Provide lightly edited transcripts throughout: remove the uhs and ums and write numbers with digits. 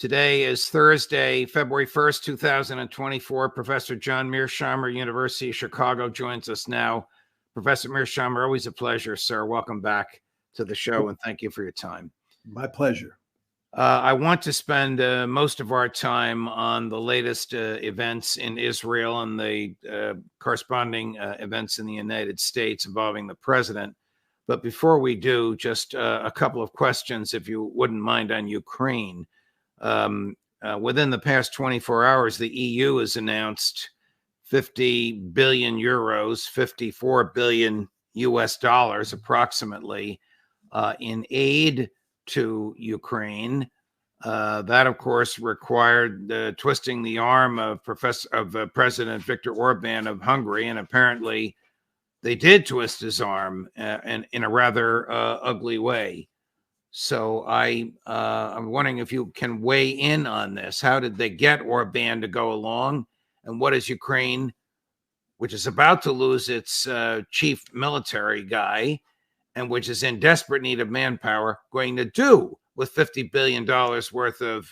Today is Thursday, February 1st, 2024. Professor John Mearsheimer, University of Chicago, joins us now. Professor Mearsheimer, always a pleasure, sir. Welcome back to the show, and thank you for your time. My pleasure. I want to spend most of our time on the latest events in Israel and the corresponding events in the United States involving the president. But before we do, just a couple of questions, if you wouldn't mind, on Ukraine. Within the past 24 hours, the EU has announced 50 billion euros, 54 billion US dollars approximately, in aid to Ukraine. That, of course, required twisting the arm of President Viktor Orban of Hungary, and apparently they did twist his arm in a rather ugly way. So I'm wondering if you can weigh in on this. How did they get Orban to go along? And what is Ukraine, which is about to lose its chief military guy and which is in desperate need of manpower, going to do with $50 billion worth of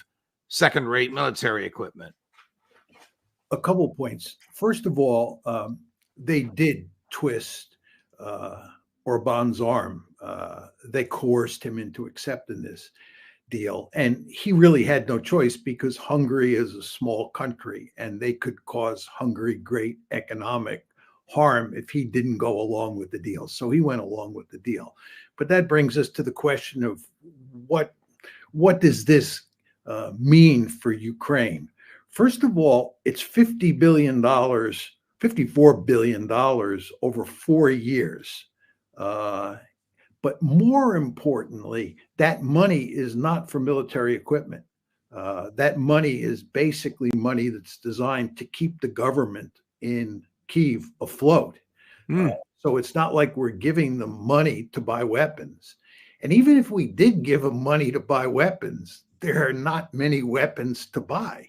second-rate military equipment? A couple of points. First of all, they did twist Orban's arm. They coerced him into accepting this deal. And he really had no choice because Hungary is a small country and they could cause Hungary great economic harm if he didn't go along with the deal. So he went along with the deal. But that brings us to the question of what does this mean for Ukraine? First of all, it's $50 billion, $54 billion over 4 years. But more importantly, that money is not for military equipment. That money is basically money that's designed to keep the government in Kyiv afloat. So it's not like we're giving them money to buy weapons. And even if we did give them money to buy weapons, there are not many weapons to buy.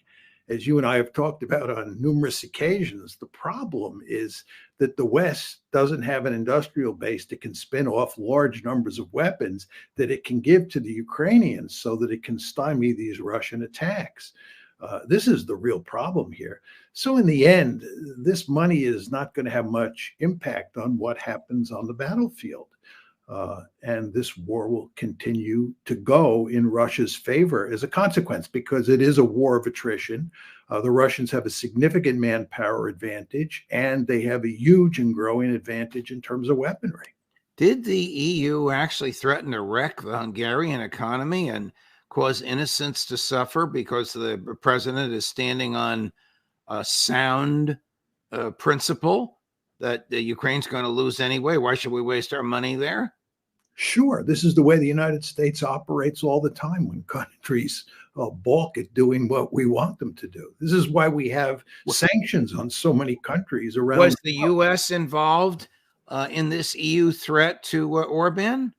As you and I have talked about on numerous occasions, the problem is that the West doesn't have an industrial base that can spin off large numbers of weapons that it can give to the Ukrainians so that it can stymie these Russian attacks. This is the real problem here. So in the end, this money is not going to have much impact on what happens on the battlefield. And this war will continue to go in Russia's favor as a consequence, because it is a war of attrition. The Russians have a significant manpower advantage, and they have a huge and growing advantage in terms of weaponry. Did the EU actually threaten to wreck the Hungarian economy and cause innocents to suffer because the president is standing on a sound principle that the Ukraine's going to lose anyway? Why should we waste our money there? Sure. This is the way the United States operates all the time when countries balk at doing what we want them to do. This is why we have sanctions on so many countries around. Was the U.S. involved in this EU threat to Orban?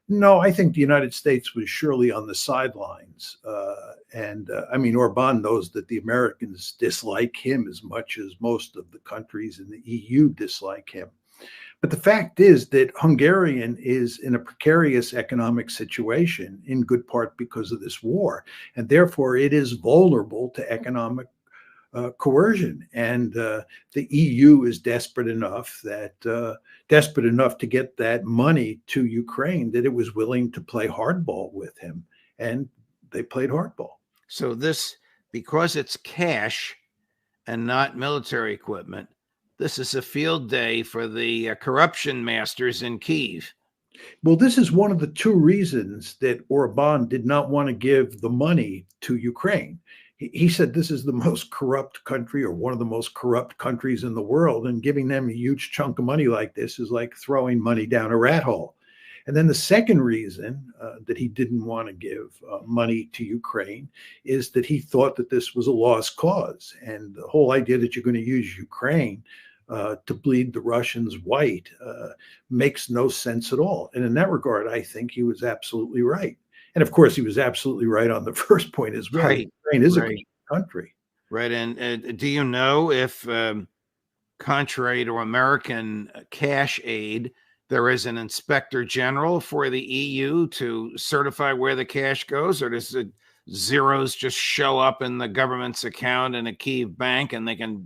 No, I think the United States was surely on the sidelines. I mean, Orban knows that the Americans dislike him as much as most of the countries in the EU dislike him. But the fact is that Hungarian is in a precarious economic situation, in good part because of this war, and therefore it is vulnerable to economic coercion. And the EU is desperate enough to get that money to Ukraine that it was willing to play hardball with him, and they played hardball. So this, because it's cash and not military equipment, this is a field day for the corruption masters in Kyiv. Well, this is one of the two reasons that Orban did not want to give the money to Ukraine. He said this is the most corrupt country, or one of the most corrupt countries in the world, and giving them a huge chunk of money like this is like throwing money down a rat hole. And then the second reason that he didn't want to give money to Ukraine is that he thought that this was a lost cause. And the whole idea that you're going to use Ukraine to bleed the Russians white makes no sense at all. And in that regard, I think he was absolutely right. And of course, he was absolutely right on the first point as well. Right. Ukraine is a country. Right. And do you know if, contrary to American cash aid, there is an inspector general for the EU to certify where the cash goes, or does zeros just show up in the government's account in a Kyiv bank and they can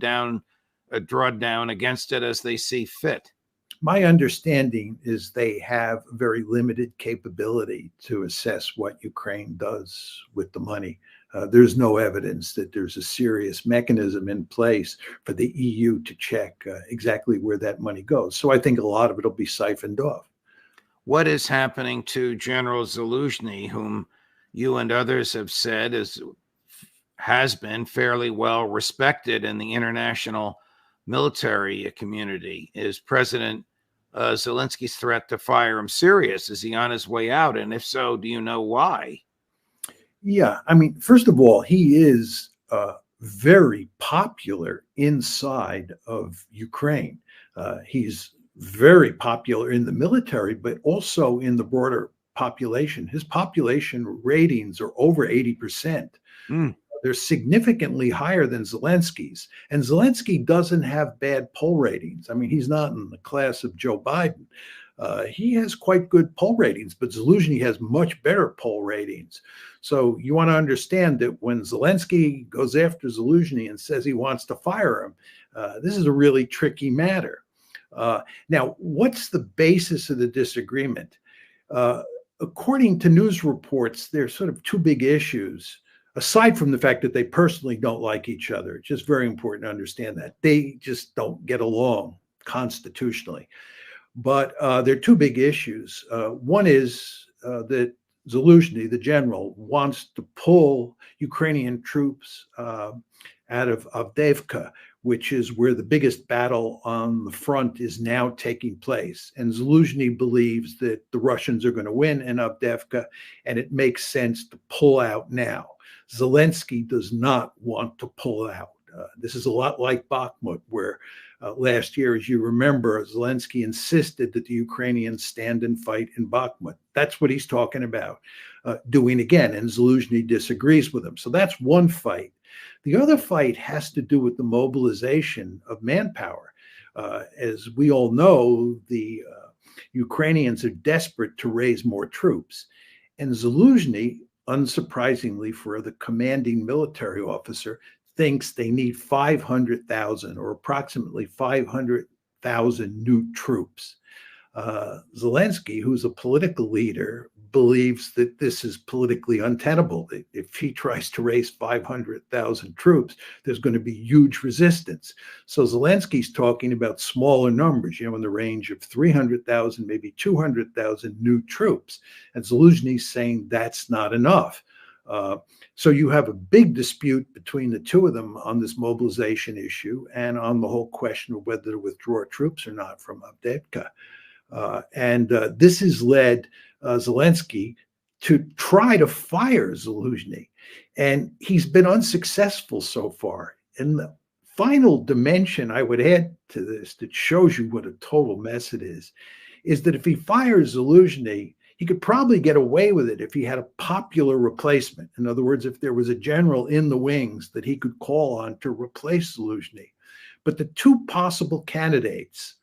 draw down against it as they see fit? My understanding is they have very limited capability to assess what Ukraine does with the money. There's no evidence that there's a serious mechanism in place for the EU to check exactly where that money goes. So I think a lot of it will be siphoned off. What is happening to General Zaluzhny, whom you and others have said has been fairly well respected in the international military community? Is President Zelensky's threat to fire him serious? Is he on his way out? And if so, do you know why? Yeah, I mean, first of all, he is very popular inside of Ukraine. He's very popular in the military, but also in the broader population. His population ratings are over 80%. Mm. They're significantly higher than Zelensky's. And Zelensky doesn't have bad poll ratings. I mean, he's not in the class of Joe Biden. He has quite good poll ratings, but Zelensky has much better poll ratings. So you want to understand that when Zelensky goes after Zelensky and says he wants to fire him, this is a really tricky matter. Now, what's the basis of the disagreement? According to news reports, there's sort of two big issues. Aside from the fact that they personally don't like each other, it's just very important to understand that. They just don't get along constitutionally. But there are two big issues. One is that Zelensky, the general, wants to pull Ukrainian troops out of Avdiivka, which is where the biggest battle on the front is now taking place. And Zelensky believes that the Russians are going to win in Avdiivka, and it makes sense to pull out now. Zelensky does not want to pull out. This is a lot like Bakhmut, where last year, as you remember, Zelensky insisted that the Ukrainians stand and fight in Bakhmut. That's what he's talking about doing again, and Zelensky disagrees with him. So that's one fight. The other fight has to do with the mobilization of manpower. As we all know, the Ukrainians are desperate to raise more troops. And Zelensky, unsurprisingly for the commanding military officer, thinks they need 500,000 or approximately 500,000 new troops. Zelensky, who's a political leader, believes that this is politically untenable. If he tries to raise 500,000 troops, there's going to be huge resistance. So Zelensky's talking about smaller numbers, in the range of 300,000, maybe 200,000 new troops. And Zelensky's saying that's not enough. So you have a big dispute between the two of them on this mobilization issue and on the whole question of whether to withdraw troops or not from Avdiivka. And this has led Zelensky to try to fire Zelensky. And he's been unsuccessful so far. And the final dimension I would add to this that shows you what a total mess it is that if he fires Zelensky, he could probably get away with it if he had a popular replacement. In other words, if there was a general in the wings that he could call on to replace Zelensky. But the two possible candidates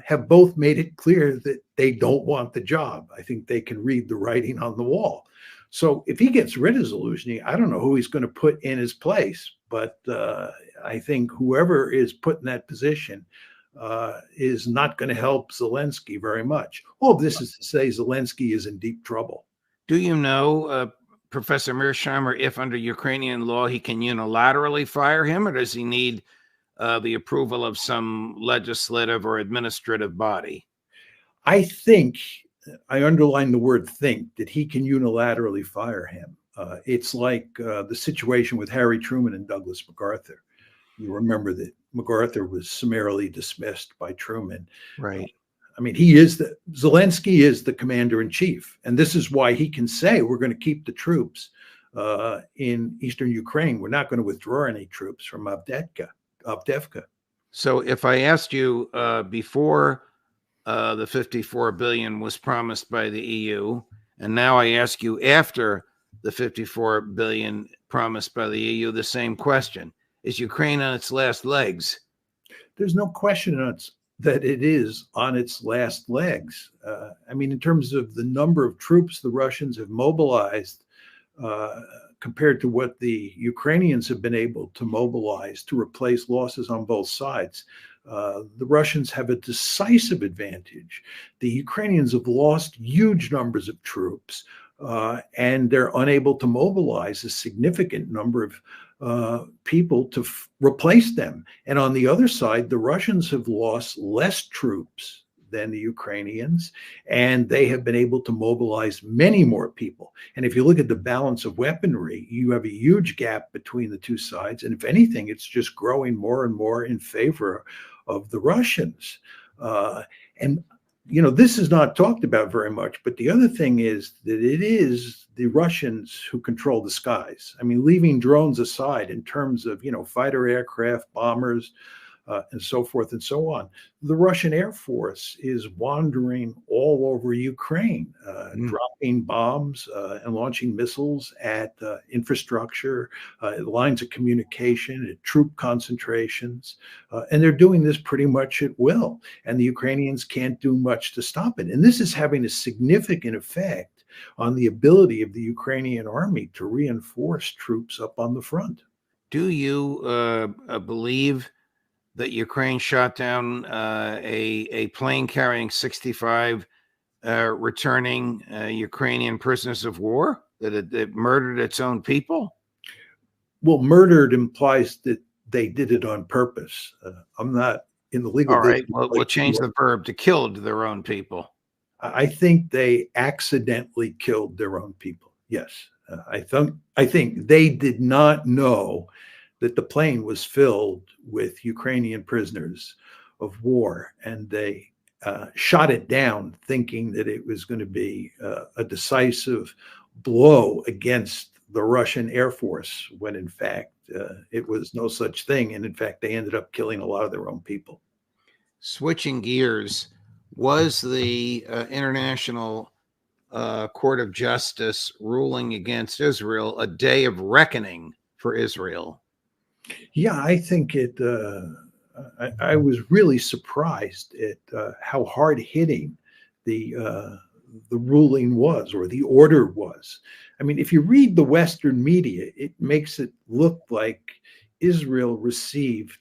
have both made it clear that they don't want the job. I think they can read the writing on the wall. So if he gets rid of Zelensky, I don't know who he's going to put in his place. But I think whoever is put in that position is not going to help Zelensky very much. All of this is to say Zelensky is in deep trouble. Do you know, Professor Mearsheimer, if under Ukrainian law he can unilaterally fire him, or does he need the approval of some legislative or administrative body? I think, I underline the word think, that he can unilaterally fire him. It's like the situation with Harry Truman and Douglas MacArthur. You remember that MacArthur was summarily dismissed by Truman. Right. I mean, Zelensky is the commander in chief. And this is why he can say, we're going to keep the troops in Eastern Ukraine. We're not going to withdraw any troops from Avdiivka. So if I asked you before the 54 billion was promised by the EU, and now I ask you after the 54 billion promised by the EU, the same question: is Ukraine on its last legs? There's no question that it is on its last legs. I mean, in terms of the number of troops the Russians have mobilized compared to what the Ukrainians have been able to mobilize to replace losses on both sides. The Russians have a decisive advantage. The Ukrainians have lost huge numbers of troops, and they're unable to mobilize a significant number of people to replace them. And on the other side, the Russians have lost less troops than the Ukrainians, and they have been able to mobilize many more people. And if you look at the balance of weaponry, you have a huge gap between the two sides. And if anything, it's just growing more and more in favor of the Russians. And this is not talked about very much, but the other thing is that it is the Russians who control the skies. I mean, leaving drones aside in terms of, fighter aircraft, bombers, and so forth and so on. The Russian Air Force is wandering all over Ukraine, dropping bombs and launching missiles at infrastructure, lines of communication, at troop concentrations. And they're doing this pretty much at will. And the Ukrainians can't do much to stop it. And this is having a significant effect on the ability of the Ukrainian army to reinforce troops up on the front. Do you believe that Ukraine shot down a plane carrying 65 returning Ukrainian prisoners of war, that it murdered its own people? Well, murdered implies that they did it on purpose. I'm not in the legal. All right, well, we'll change the verb to killed their own people. I think they accidentally killed their own people. Yes. I think they did not know that the plane was filled with Ukrainian prisoners of war, and they shot it down thinking that it was going to be a decisive blow against the Russian Air Force, when in fact it was no such thing. And in fact, they ended up killing a lot of their own people. Switching gears, was the International Court of Justice ruling against Israel a day of reckoning for Israel? Yeah, I think it. I was really surprised at how hard hitting the ruling was, or the order was. I mean, if you read the Western media, it makes it look like Israel received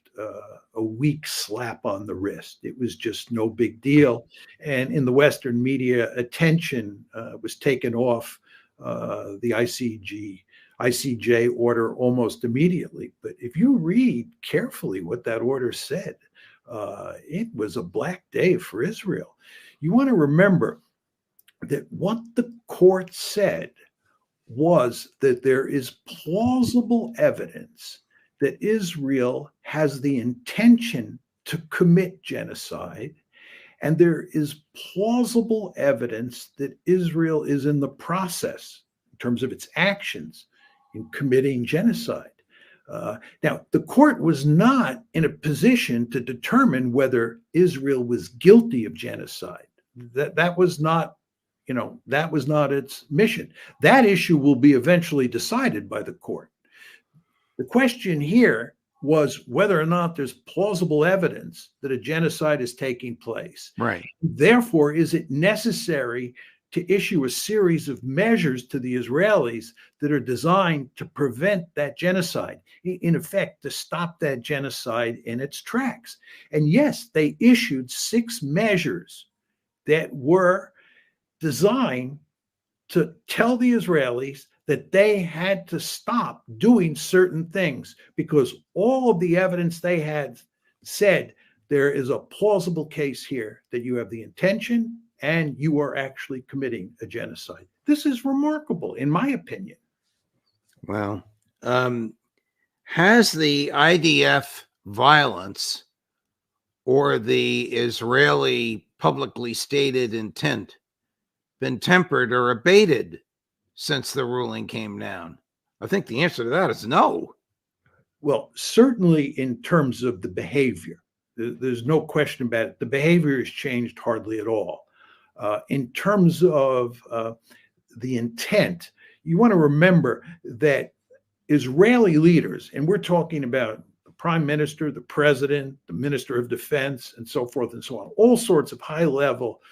a weak slap on the wrist. It was just no big deal. And in the Western media, attention was taken off the ICJ order almost immediately. But if you read carefully what that order said, it was a black day for Israel. You want to remember that what the court said was that there is plausible evidence that Israel has the intention to commit genocide, and there is plausible evidence that Israel is in the process, in terms of its actions, in committing genocide. Now, the court was not in a position to determine whether Israel was guilty of genocide. That was not, that was not its mission. That issue will be eventually decided by the court. The question here was whether or not there's plausible evidence that a genocide is taking place. Right. Therefore, is it necessary to issue a series of measures to the Israelis that are designed to prevent that genocide, in effect, to stop that genocide in its tracks? And yes, they issued 6 measures that were designed to tell the Israelis that they had to stop doing certain things, because all of the evidence they had said there is a plausible case here that you have the intention and you are actually committing a genocide. This is remarkable, in my opinion. Well, has the IDF violence or the Israeli publicly stated intent been tempered or abated since the ruling came down? I think the answer to that is no. Well, certainly in terms of the behavior, there's no question about it. The behavior has changed hardly at all. In terms of the intent, you want to remember that Israeli leaders, and we're talking about the prime minister, the president, the minister of defense, and so forth and so on, all sorts of high-level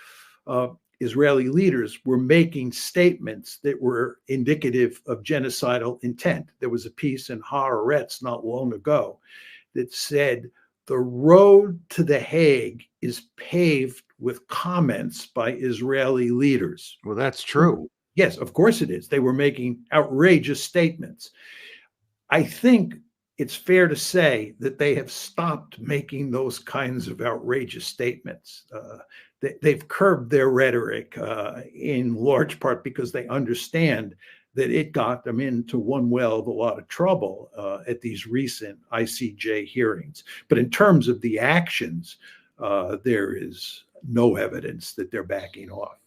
Israeli leaders were making statements that were indicative of genocidal intent. There was a piece in Haaretz not long ago that said the road to The Hague is paved with comments by Israeli leaders. Well, that's true. Yes, of course it is. They were making outrageous statements. I think it's fair to say that they have stopped making those kinds of outrageous statements. They've curbed their rhetoric in large part because they understand that it got them into one well of a lot of trouble at these recent ICJ hearings. But in terms of the actions, there is no evidence that they're backing off.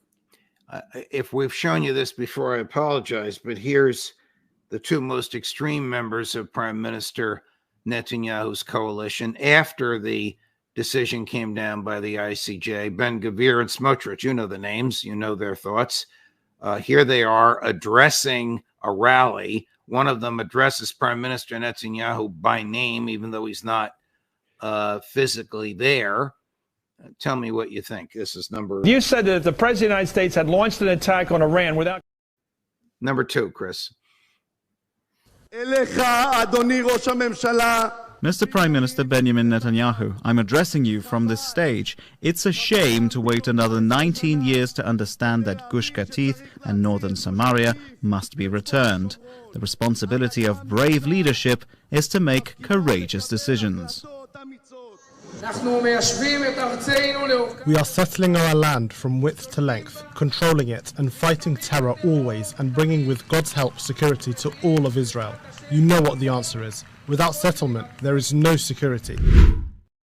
If we've shown you this before, I apologize, but here's the two most extreme members of Prime Minister Netanyahu's coalition after the decision came down by the ICJ, Ben-Gvir and Smotrich. You know the names, you know their thoughts. Here they are addressing a rally. One of them addresses Prime Minister Netanyahu by name, even though he's not physically there. Tell me what you think. This is number... You said that if the President of the United States had launched an attack on Iran without... Number two, Chris. Mr. Prime Minister Benjamin Netanyahu, I'm addressing you from this stage. It's a shame to wait another 19 years to understand that Gush Katif and northern Samaria must be returned. The responsibility of brave leadership is to make courageous decisions. We are settling our land from width to length, controlling it and fighting terror always, and bringing with God's help security to all of Israel. You know what the answer is. Without settlement, there is no security.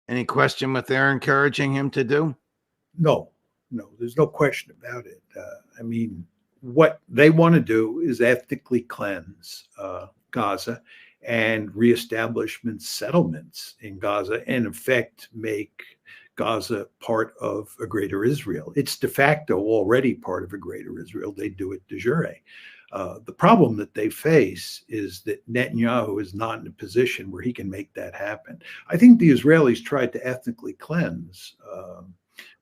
Any question what they're encouraging him to do? No, there's no question about it. I mean, what they want to do is ethnically cleanse Gaza and reestablishment settlements in Gaza, and in effect make Gaza part of a greater Israel. It's de facto already part of a greater Israel. They do it de jure. The problem that they face is that Netanyahu is not in a position where he can make that happen. I think the Israelis tried to ethnically cleanse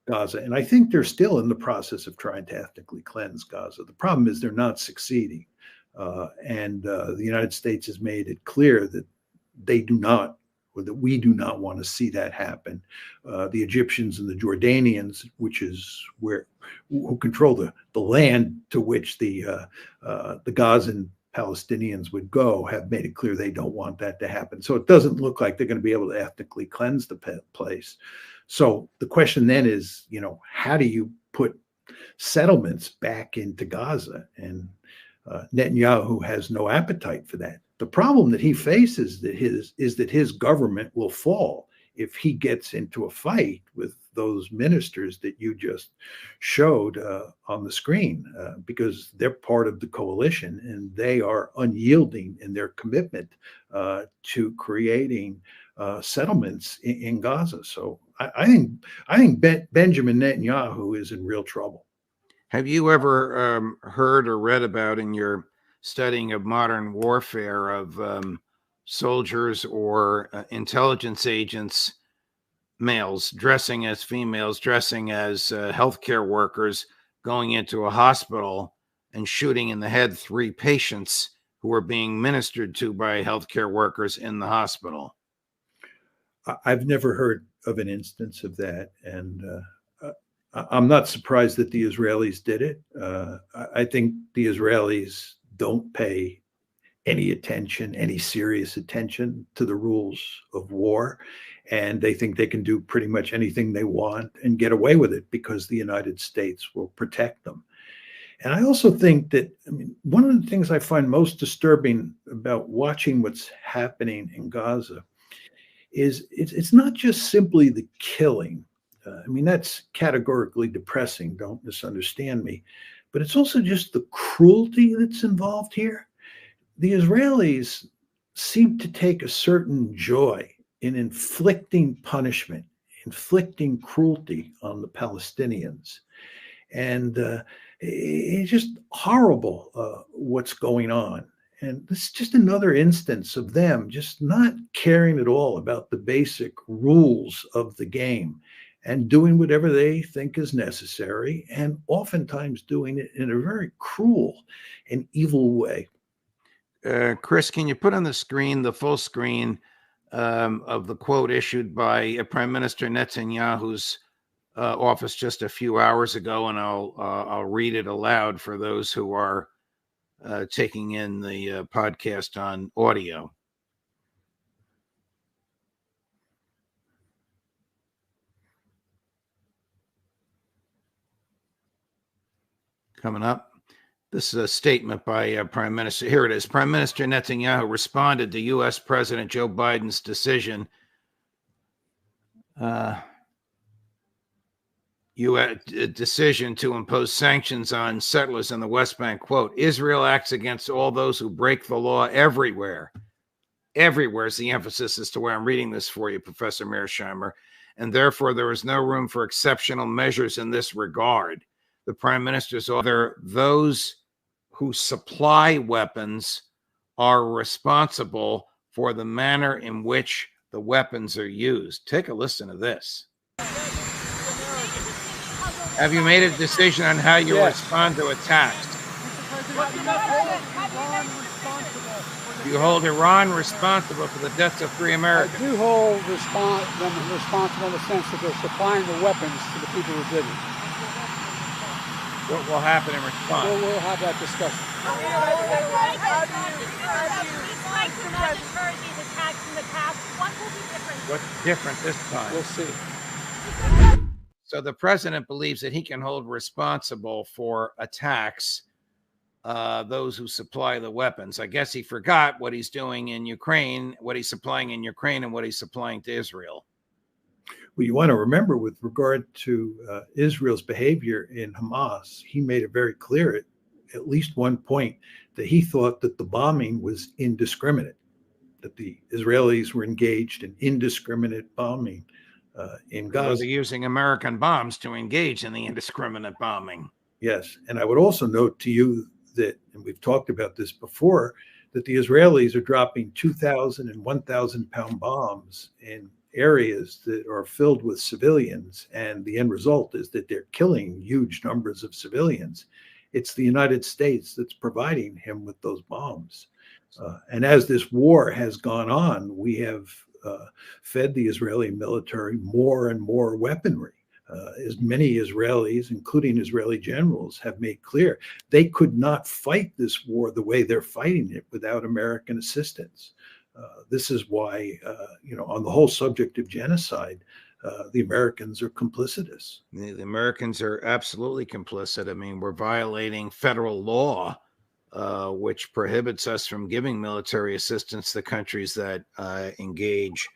Gaza, and I think they're still in the process of trying to ethnically cleanse Gaza. The problem is they're not succeeding. And the United States has made it clear that they do not, or that we do not want to see that happen. The Egyptians and the Jordanians, which is who control the land to which the Gazan Palestinians would go, have made it clear they don't want that to happen. So it doesn't look like they're going to be able to ethnically cleanse the place. So the question then is, how do you put settlements back into Gaza? And Netanyahu has no appetite for that. The problem that he faces is that his government will fall if he gets into a fight with those ministers that you just showed on the screen, because they're part of the coalition and they are unyielding in their commitment to creating settlements in Gaza. So I think Benjamin Netanyahu is in real trouble. Have you ever heard or read about, in your studying of modern warfare, of soldiers or intelligence agents, males dressing as females, dressing as healthcare workers, going into a hospital and shooting in the head 3 patients who were being ministered to by healthcare workers in the hospital? I've never heard of an instance of that, and I'm not surprised that the Israelis did it. I think the Israelis don't pay any serious attention to the rules of war, and they think they can do pretty much anything they want and get away with it because the United States will protect them. And I also think that, one of the things I find most disturbing about watching what's happening in Gaza is it's not just simply the killing. That's categorically depressing, don't misunderstand me, but it's also just the cruelty that's involved here. The Israelis seem to take a certain joy in inflicting punishment, inflicting cruelty on the Palestinians. And it's just horrible what's going on. And this is just another instance of them just not caring at all about the basic rules of the game. and doing whatever they think is necessary, and oftentimes doing it in a very cruel and evil way. Chris, can you put on the screen the full screen of the quote issued by Prime Minister Netanyahu's office just a few hours ago, and I'll read it aloud for those who are taking in the podcast on audio. Coming up. This is a statement by Prime Minister. Here it is. Prime Minister Netanyahu responded to U.S. President Joe Biden's decision decision to impose sanctions on settlers in the West Bank. Quote, Israel acts against all those who break the law everywhere. Everywhere is the emphasis as to why I'm reading this for you, Professor Mearsheimer. And therefore, there is no room for exceptional measures in this regard. The Prime Minister's order, those who supply weapons are responsible for the manner in which the weapons are used. Take a listen to this. Have you made a decision on how you respond to attacks? Do you hold Iran responsible for the deaths of 3 Americans? I do hold them responsible in the sense that they're supplying the weapons to the people who did it. What will happen in response? We'll have that discussion. What's different this time? We'll see. So the president believes that he can hold responsible for attacks those who supply the weapons. I guess he forgot what he's doing in Ukraine, what he's supplying in Ukraine, and what he's supplying to Israel. Well, you want to remember with regard to Israel's behavior in Hamas, he made it very clear at least one point that he thought that the bombing was indiscriminate, that the Israelis were engaged in indiscriminate bombing in Gaza. So they're using American bombs to engage in the indiscriminate bombing. Yes. And I would also note to you that, and we've talked about this before, that the Israelis are dropping 2,000 and 1,000 pound bombs in areas that are filled with civilians, and the end result is that they're killing huge numbers of civilians. It's the United States that's providing him with those bombs. And as this war has gone on, we have fed the Israeli military more and more weaponry. As many Israelis, including Israeli generals, have made clear, they could not fight this war the way they're fighting it without American assistance. This is why, on the whole subject of genocide, the Americans are complicitous. The Americans are absolutely complicit. I mean, we're violating federal law, which prohibits us from giving military assistance to countries that engage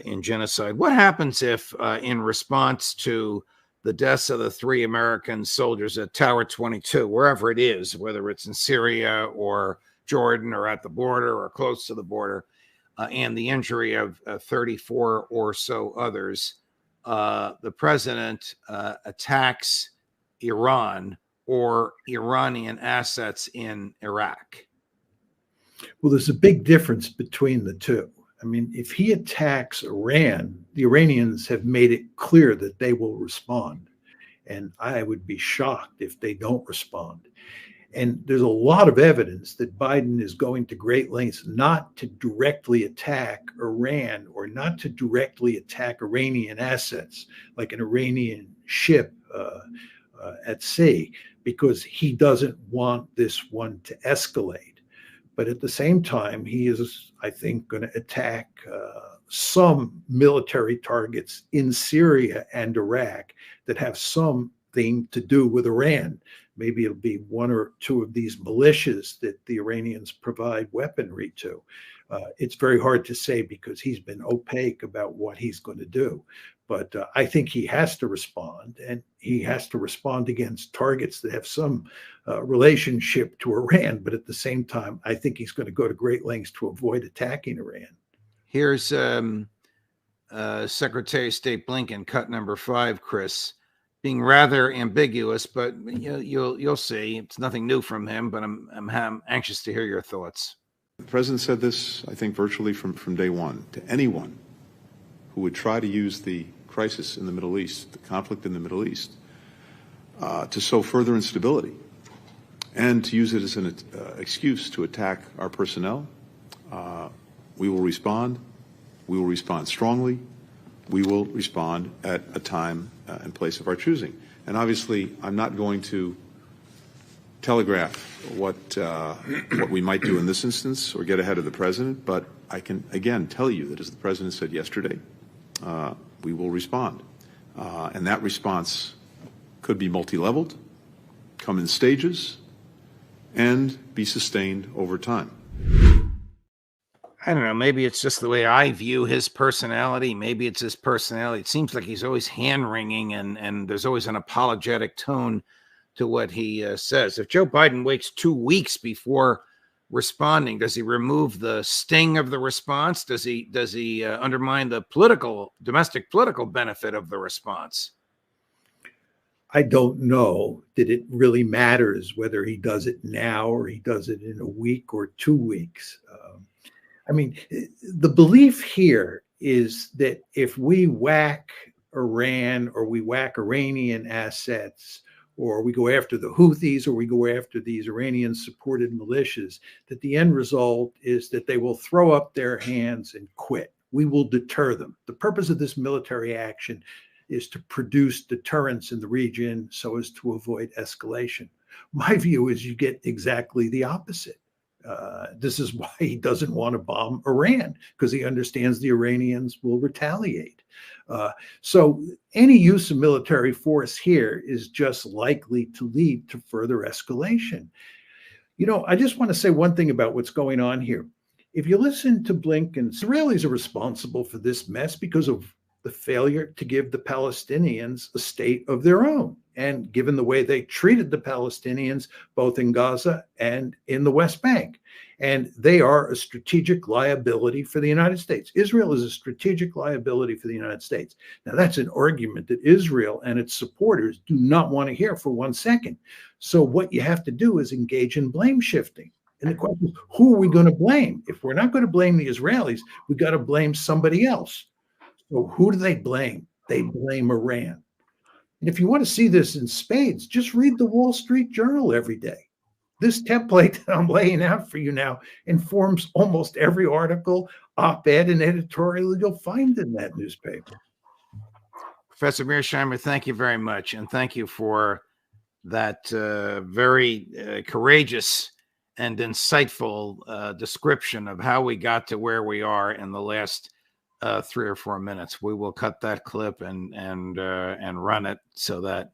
in genocide. What happens if, in response to the deaths of the 3 American soldiers at Tower 22, wherever it is, whether it's in Syria or Jordan or at the border or close to the border, and the injury of 34 or so others, the president attacks Iran or Iranian assets in Iraq? Well, there's a big difference between the two. I mean, if he attacks Iran, the Iranians have made it clear that they will respond. And I would be shocked if they don't respond. And there's a lot of evidence that Biden is going to great lengths not to directly attack Iran or not to directly attack Iranian assets, like an Iranian ship at sea, because he doesn't want this one to escalate. But at the same time, he is, I think, going to attack some military targets in Syria and Iraq that have something to do with Iran. Maybe it'll be 1 or 2 of these militias that the Iranians provide weaponry to. It's very hard to say because he's been opaque about what he's going to do. But I think he has to respond, and he has to respond against targets that have some relationship to Iran. But at the same time, I think he's going to go to great lengths to avoid attacking Iran. Here's Secretary of State Blinken, cut number 5, Chris, being rather ambiguous, but you'll see. It's nothing new from him, but I'm anxious to hear your thoughts. The president said this, I think, virtually from day one. To anyone who would try to use the crisis in the Middle East, the conflict in the Middle East, to sow further instability and to use it as an excuse to attack our personnel. We will respond. We will respond strongly. We will respond at a time and place of our choosing. And obviously, I'm not going to telegraph what we might do in this instance or get ahead of the president, but I can, again, tell you that, as the president said yesterday, we will respond. And that response could be multi-leveled, come in stages, and be sustained over time. I don't know, maybe it's just the way I view his personality. Maybe it's his personality. It seems like he's always hand-wringing, and there's always an apologetic tone to what he says. If Joe Biden waits 2 weeks before responding, does he remove the sting of the response? Does he undermine the domestic political benefit of the response? I don't know that it really matters whether he does it now or he does it in a week or 2 weeks. I mean, the belief here is that if we whack Iran or we whack Iranian assets, or we go after the Houthis, or we go after these Iranian-supported militias, that the end result is that they will throw up their hands and quit. We will deter them. The purpose of this military action is to produce deterrence in the region so as to avoid escalation. My view is you get exactly the opposite. This is why he doesn't want to bomb Iran, because he understands the Iranians will retaliate. So any use of military force here is just likely to lead to further escalation. You know, I just want to say one thing about what's going on here. If you listen to Blinken, Israelis are responsible for this mess because of the failure to give the Palestinians a state of their own. And given the way they treated the Palestinians, both in Gaza and in the West Bank. And they are a strategic liability for the United States. Israel is a strategic liability for the United States. Now, that's an argument that Israel and its supporters do not want to hear for 1 second. So what you have to do is engage in blame shifting. And the question is, who are we going to blame? If we're not going to blame the Israelis, we got to blame somebody else. So who do they blame? They blame Iran. And if you want to see this in spades, just read the Wall Street Journal every day. This template that I'm laying out for you now informs almost every article, op-ed, and editorial you'll find in that newspaper. Professor Mearsheimer, thank you very much. And thank you for that very courageous and insightful description of how we got to where we are in the last 3 or 4 minutes. We will cut that clip and run it so that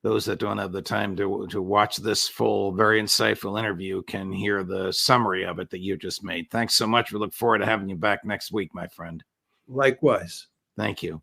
those that don't have the time to watch this full, very insightful interview can hear the summary of it that you just made. Thanks so much. We look forward to having you back next week, my friend. Likewise. Thank you.